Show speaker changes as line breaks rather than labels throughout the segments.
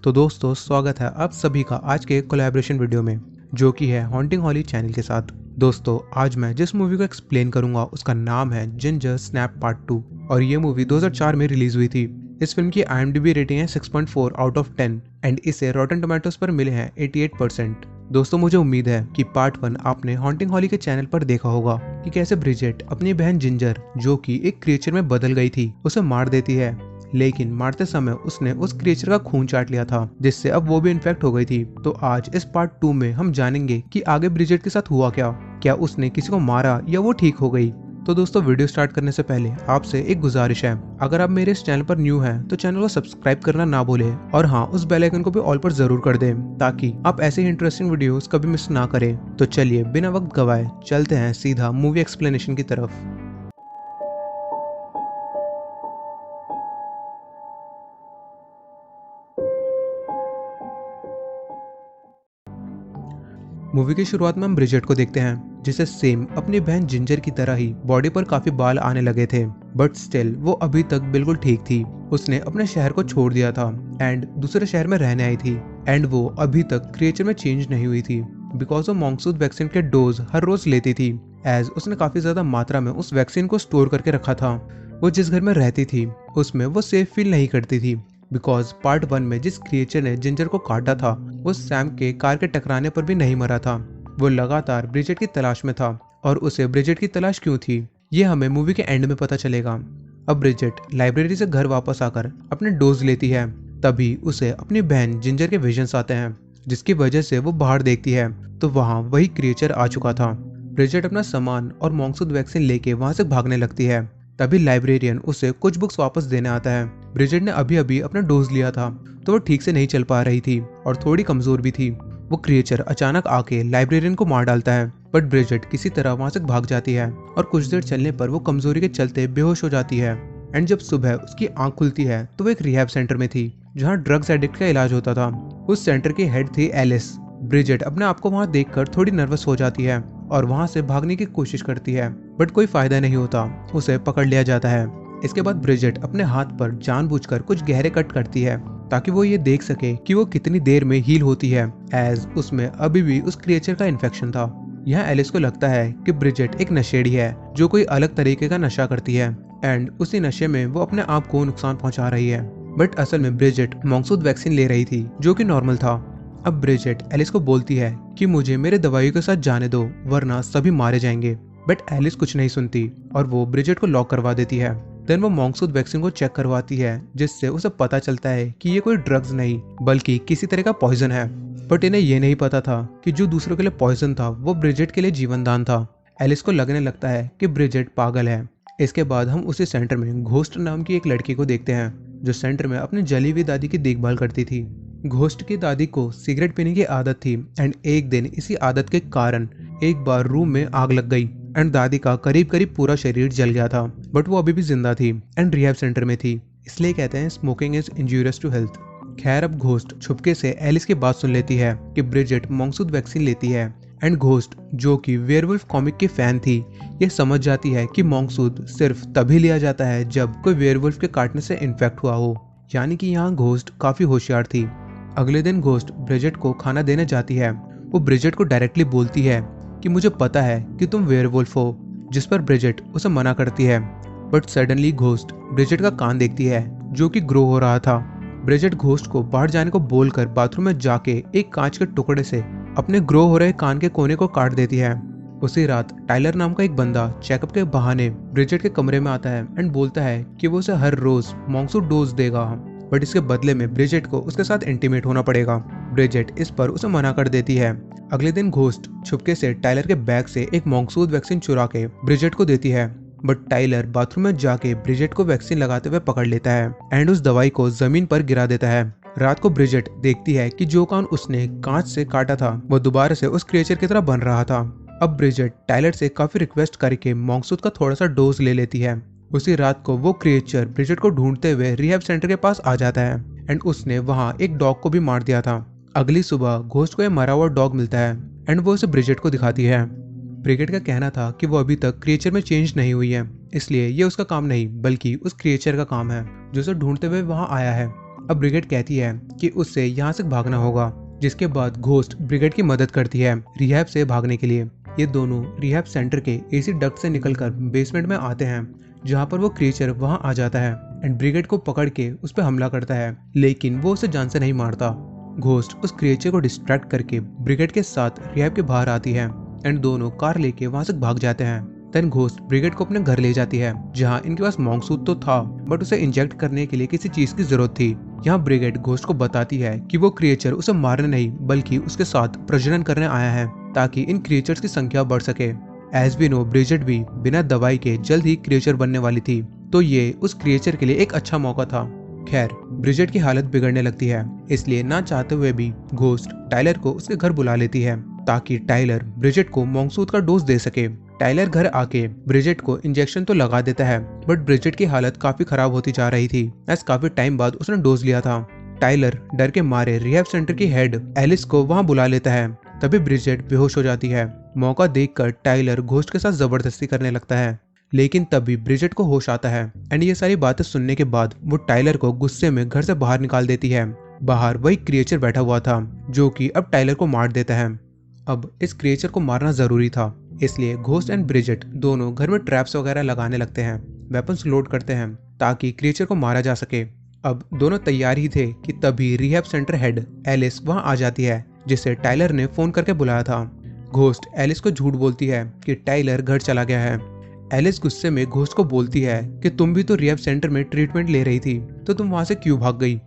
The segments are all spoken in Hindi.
तो दोस्तों स्वागत है आप सभी का आज के कोलैबोरेशन वीडियो में, जो कि है हॉन्टिंग हॉली चैनल के साथ। दोस्तों आज मैं जिस मूवी को एक्सप्लेन करूंगा उसका नाम है जिंजर स्नैप पार्ट 2 और ये मूवी 2004 में रिलीज हुई थी। इस फिल्म की IMDb रेटिंग है 6.4 आउट ऑफ 10 एंड इसे रॉटन टोमेटोज पर मिले हैं 88%। दोस्तों मुझे उम्मीद है कि पार्ट 1 आपने हॉन्टिंग हॉली के चैनल पर देखा होगा कि कैसे ब्रिजेट अपनी बहन जिंजर, जो कि एक क्रिएचर में बदल गई थी, उसे मार देती है। लेकिन मारते समय उसने उस क्रिएचर का खून चाट लिया था, जिससे अब वो भी इन्फेक्ट हो गई थी। तो आज इस पार्ट 2 में हम जानेंगे कि आगे ब्रिजेट के साथ हुआ क्या उसने किसी को मारा या वो ठीक हो गई। तो दोस्तों वीडियो स्टार्ट करने से पहले आपसे एक गुजारिश है, अगर आप मेरे इस चैनल पर न्यू हैं तो चैनल को सब्सक्राइब करना ना भूलें और हाँ, उस बेल आइकन को भी ऑल पर जरूर कर दें ताकि आप ऐसे ही इंटरेस्टिंग वीडियोस कभी मिस ना करें। तो चलिए बिना वक्त गवाए चलते हैं सीधा मूवी एक्सप्लेनेशन की तरफ। मूवी की शुरुआत में हम ब्रिजेट को देखते हैं, जिसे सेम अपनी बहन जिंजर की तरह ही बॉडी पर काफी बाल आने लगे थे, बट स्टिल वो अभी तक बिल्कुल ठीक थी। उसने अपने शहर को छोड़ दिया था एंड दूसरे शहर में रहने आई थी एंड वो अभी तक क्रिएचर में चेंज नहीं हुई थी बिकॉज वो मॉन्कसूद वैक्सीन के डोज हर रोज लेती थी, एज उसने काफी ज्यादा मात्रा में उस वैक्सीन को स्टोर करके रखा था। वो जिस घर में रहती थी उसमें वो सेफ फील नहीं करती थी बिकॉज पार्ट 1 में जिस क्रिएचर ने जिंजर को काटा था वो सैम के कार के टकराने पर भी नहीं मरा था। वो लगातार ब्रिजेट की तलाश में था और उसे ब्रिजेट की तलाश क्यों थी ये हमें मूवी के एंड में पता चलेगा। अब ब्रिजेट लाइब्रेरी से घर वापस आकर अपने डोज लेती है, तभी उसे अपनी बहन जिंजर के विजन्स आते हैं, जिसकी वजह से वो बाहर देखती है तो वहाँ वही क्रिएचर आ चुका था। ब्रिजेट अपना सामान और मॉन्कसूद वैक्सीन लेके वहाँ से भागने लगती है, तभी लाइब्रेरियन उसे कुछ बुक्स वापस देने आता है। ब्रिजेट ने अभी अभी अपना डोज लिया था तो वो ठीक से नहीं चल पा रही थी और थोड़ी कमजोर भी थी। वो क्रिएचर अचानक आके लाइब्रेरियन को मार डालता है, बट ब्रिजेट किसी तरह वहां से भाग जाती है और कुछ देर चलने पर वो कमजोरी के चलते बेहोश हो जाती है। एंड जब सुबह उसकी आंख खुलती है तो वो एक रिहैब सेंटर में थी जहाँ ड्रग्स एडिक्ट का इलाज होता था। उस सेंटर की हेड थी एलिस। ब्रिजेट अपने आप को वहाँ देखकर थोड़ी नर्वस हो जाती है और वहाँ से भागने की कोशिश करती है, बट कोई फायदा नहीं होता, उसे पकड़ लिया जाता है। इसके बाद ब्रिजेट अपने हाथ पर जानबूझकर कुछ गहरे कट करती है ताकि वो ये देख सके कि वो कितनी देर में हील होती है, एज उसमें अभी भी उस क्रिएचर का इन्फेक्शन था। यहाँ एलिस को लगता है कि ब्रिजेट एक नशेड़ी है जो कोई अलग तरीके का नशा करती है एंड उसी नशे में वो अपने आप को नुकसान पहुंचा रही है, बट असल में ब्रिजेट मॉन्कसूद वैक्सीन ले रही थी जो कि नॉर्मल था। अब ब्रिजेट एलिस को बोलती है कि मुझे मेरे दवाइयों के साथ जाने दो वरना सभी मारे जाएंगे, बट एलिस कुछ नहीं सुनती और वो ब्रिजेट को लॉक करवा देती है। देन वो मॉन्कसूद वैक्सीन को चेक करवाती है, जिससे उसे पता चलता है कि ये कोई ड्रग्स नहीं बल्कि किसी तरह का पॉइजन है, बट इन्हें ये नहीं पता था कि जो दूसरों के लिए पॉइजन था वो ब्रिजेट के लिए जीवनदान था। एलिस को लगने लगता है कि ब्रिजेट पागल है। इसके बाद हम उसी सेंटर में घोस्ट नाम की एक लड़की को देखते हैं जो सेंटर में अपनी जली हुई दादी की देखभाल करती थी। घोस्ट की दादी को सिगरेट पीने की आदत थी एंड एक दिन इसी आदत के कारण एक बार रूम में आग लग गई एंड दादी का करीब करीब पूरा शरीर जल गया था, बट वो अभी भी जिंदा थी एंड रिहैब सेंटर में थी, इसलिए कहते हैं smoking is injurious to health. खैर अब घोस्ट छुपके से एलिस की बात सुन लेती है कि ब्रिजेट मॉन्कसूद वैक्सीन लेती है एंड घोस्ट, जो कि वेयरवुल्फ कॉमिक की फैन थी, ये समझ जाती है कि मॉन्कसूद सिर्फ तभी लिया जाता है जब कोई वेयरवुल्फ के काटने से इन्फेक्ट हुआ हो, यानी कि यहाँ घोस्ट काफी होशियार थी। अगले दिन घोस्ट ब्रिजेट को खाना देने जाती है। वो ब्रिजेट को डायरेक्टली बोलती है कि मुझे पता है कि तुम वेयरवुल्फ हो, जिस पर ब्रिजेट उसे मना करती है, बट सडनली घोस्ट ब्रिजेट का कान देखती है जो कि ग्रो हो रहा था। ब्रिजेट घोस्ट को बाहर जाने को बोलकर बाथरूम में जाके एक कांच के टुकड़े से अपने ग्रो हो रहे कान के कोने को काट देती है। उसी रात टाइलर नाम का एक बंदा चेकअप के बहाने ब्रिजेट के कमरे में आता है एंड बोलता है कि वो उसे हर रोज मॉन्कसूद डोज देगा, बट इसके बदले में ब्रिजेट को उसके साथ इंटीमेट होना पड़ेगा। ब्रिजेट इस पर उसे मना कर देती है। अगले दिन घोस्ट छुपके से टाइलर के बैग से एक मॉन्कसूद वैक्सीन चुरा के ब्रिजेट को देती है, बट टाइलर बाथरूम में जाके ब्रिजेट को वैक्सीन लगाते हुए पकड़ लेता है एंड उस दवाई को जमीन पर गिरा देता है। रात को ब्रिजेट देखती है कि जो कान उसने कांच से काटा था वो दोबारा से उस क्रिएचर की तरह बन रहा था। अब ब्रिजेट टाइलर से काफी रिक्वेस्ट करके मॉन्कसूद का थोड़ा सा डोज ले लेती है। उसी रात को वो क्रिएचर ब्रिजेट को ढूंढते हुए रिहैब सेंटर के पास आ जाता है एंड उसने वहाँ एक डॉग को भी मार दिया था। अगली सुबह घोस्ट को एक मरा हुआ डॉग मिलता है एंड वो उसे ब्रिजेट को दिखाती है। ब्रिजेट का कहना था कि वो अभी तक क्रिएचर में चेंज नहीं हुई है, इसलिए ये उसका काम नहीं बल्कि उस क्रिएचर का काम है जो उसे ढूंढते हुए वहाँ आया है। अब ब्रिगेड कहती है कि उससे यहाँ से भागना होगा, जिसके बाद घोस्ट ब्रिगेड की मदद करती है रिहैब से भागने के लिए। ये दोनों रिहैब सेंटर के एसी डक्ट से निकलकर बेसमेंट में आते हैं, जहाँ पर वो क्रिएचर वहाँ आ जाता है एंड ब्रिगेड को पकड़ के उस पर हमला करता है, लेकिन वो उसे जान से नहीं मारता। घोस्ट उस क्रिएचर को डिस्ट्रैक्ट करके ब्रिगेड के साथ रिहैब के बाहर आती है एंड दोनों कार लेके वहाँ से भाग जाते हैं। देन घोस्ट ब्रिगेड को अपने घर ले जाती है, जहाँ इनके पास मॉन्क सूट तो था बट उसे इंजेक्ट करने के लिए किसी चीज की जरूरत थी। यहाँ ब्रिगेड घोस्ट को बताती है कि वो क्रिएचर उसे मारने नहीं बल्कि उसके साथ प्रजनन करने आया है, ताकि इन क्रिएचर्स की संख्या बढ़ सके। एज वी नो, ब्रिजेट भी बिना दवाई के जल्द ही क्रिएचर बनने वाली थी, तो ये उस क्रिएचर के लिए एक अच्छा मौका था। खैर, ब्रिजेट की हालत बिगड़ने लगती है, इसलिए ना चाहते हुए भी घोस्ट टाइलर को उसके घर बुला लेती है ताकि टाइलर ब्रिजेट को मॉन्कसूट का डोज दे सके। टाइलर घर आके ब्रिजेट को इंजेक्शन तो लगा देता है, बट ब्रिजेट की हालत काफी खराब होती जा रही थी, एज काफी टाइम बाद उसने डोज लिया था। टाइलर डर के मारे रिहैब सेंटर की हेड एलिस को वहां बुला लेता है। तभी ब्रिजेट बेहोश हो जाती है। मौका देखकर टाइलर घोस्ट के साथ जबरदस्ती करने लगता है, लेकिन तभी ब्रिजेट को होश आता है एंड ये सारी बातें सुनने के बाद वो टाइलर को गुस्से में घर से बाहर निकाल देती है। बाहर वही क्रिएचर बैठा हुआ था जो कि अब टाइलर को मार देता है। अब इस क्रिएचर को मारना जरूरी था, इसलिए घोस्ट एंड ब्रिजेट दोनों घर में ट्रैप्स वगैरह लगाने लगते हैं, वेपन्स लोड करते हैं ताकि क्रिएचर को मारा जा सके। अब दोनों तैयार ही थे कि तभी रिहैब सेंटर हेड एलिस वहां आ जाती है, जिसे टाइलर ने फोन करके बुलाया था। घोस्ट एलिस को झूठ बोलती है कि टाइलर घर चला गया है। एलिस गुस्से में घोस्ट को बोलती है कि तुम भी तो रिहैब सेंटर में ट्रीटमेंट ले रही थी, तो तुम वहां से क्यों भाग गई।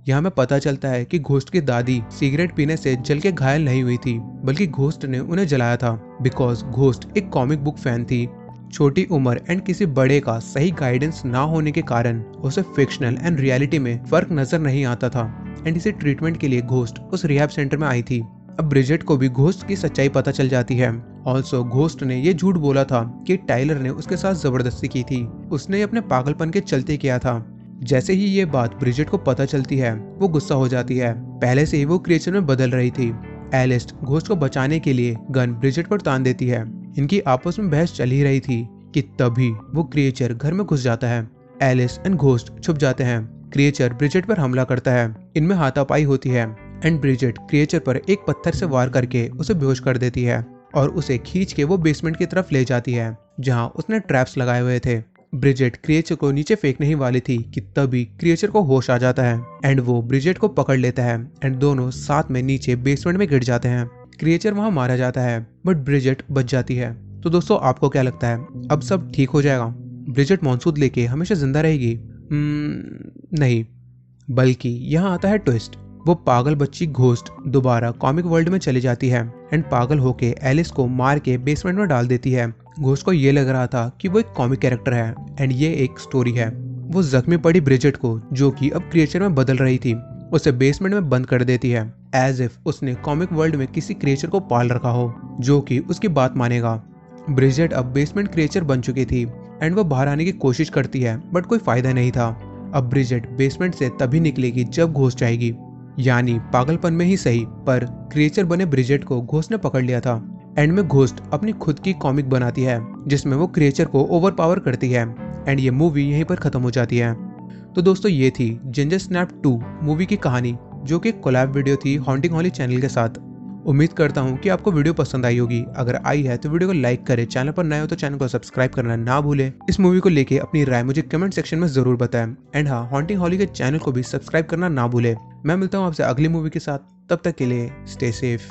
यहाँ में पता चलता है कि घोस्ट की दादी सिगरेट पीने से जल के घायल नहीं हुई थी, बल्कि घोस्ट ने उन्हें जलाया था, बिकॉज घोस्ट एक कॉमिक बुक फैन थी। छोटी उम्र एंड किसी बड़े का सही गाइडेंस ना होने के कारण उसे फिक्शनल एंड रियलिटी में फर्क नजर नहीं आता था, एंड इसे ट्रीटमेंट के लिए घोस्ट उस रिहैब सेंटर में आई थी। अब ब्रिजेट को भी घोस्ट की सच्चाई पता चल जाती है। ऑल्सो घोस्ट ने ये झूठ बोला था कि टाइलर ने उसके साथ जबरदस्ती की थी, उसने अपने पागलपन के चलते किया था। जैसे ही ये बात ब्रिजेट को पता चलती है, वो गुस्सा हो जाती है। पहले से ही वो क्रिएचर में बदल रही थी। एलिस घोस्ट को बचाने के लिए गन ब्रिजेट पर तान देती है। इनकी आपस में बहस चल ही रही थी कि तभी वो क्रिएचर घर में घुस जाता है। एलिस एंड घोस्ट छुप जाते हैं। क्रिएचर ब्रिजेट पर हमला करता है, इनमें हाथापाई होती है एंड ब्रिजेट क्रिएचर पर एक पत्थर से वार करके उसे बेहोश कर देती है और उसे खींच के वो बेसमेंट की तरफ ले जाती है, जहाँ उसने ट्रैप्स लगाए हुए थे। ब्रिजेट क्रिएचर को नीचे फेंकने ही वाली थी कि तभी क्रिएचर को होश आ जाता है एंड वो ब्रिजेट को पकड़ लेता है एंड दोनों साथ में नीचे बेसमेंट में गिर जाते हैं। क्रिएचर वहां मारा जाता है बट ब्रिजेट बच जाती है। तो दोस्तों, आपको क्या लगता है, अब सब ठीक हो जाएगा? ब्रिजेट मॉन्सूद लेके हमेशा जिंदा रहेगी? नहीं, बल्कि यहाँ आता है ट्विस्ट। वो पागल बच्ची घोस्ट दोबारा कॉमिक वर्ल्ड में चली जाती है एंड पागल होके एलिस को मार के बेसमेंट में डाल देती है। घोस्ट को ये लग रहा था कि वो एक कॉमिक कैरेक्टर है एंड ये एक स्टोरी है। वो जख्मी पड़ी ब्रिजेट को, जो कि अब क्रिएचर में बदल रही थी, उसे बेसमेंट में बंद कर देती है, एज इफ उसने कॉमिक वर्ल्ड में किसी क्रिएचर को पाल रखा हो जो कि उसकी बात मानेगा। ब्रिजेट अब बेसमेंट क्रिएचर बन चुकी थी एंड वो बाहर आने की कोशिश करती है बट कोई फायदा नहीं था। अब ब्रिजेट बेसमेंट से तभी निकलेगी जब घोस्ट आएगी, यानी पागलपन में ही सही, पर क्रिएचर बने ब्रिजेट को घोस्ट ने पकड़ लिया था। एंड में घोस्ट अपनी खुद की कॉमिक बनाती है जिसमें वो क्रिएचर को ओवरपावर करती है एंड ये मूवी यहीं पर खत्म हो जाती है। तो दोस्तों, ये थी जिंजर स्नैप 2 मूवी की कहानी, जो कि कोलैब वीडियो थी हॉन्टिंग हॉली चैनल के साथ। उम्मीद करता हूँ कि आपको वीडियो पसंद आई होगी। अगर आई है तो वीडियो को लाइक करें, चैनल पर नए हो तो चैनल को सब्सक्राइब करना ना भूलें। इस मूवी को लेके अपनी राय मुझे कमेंट सेक्शन में जरूर बताएं एंड हाँ, हॉन्टिंग हॉली के चैनल को भी सब्सक्राइब करना ना भूलें। मैं मिलता हूँ आपसे अगली मूवी के साथ, तब तक के लिए स्टे सेफ।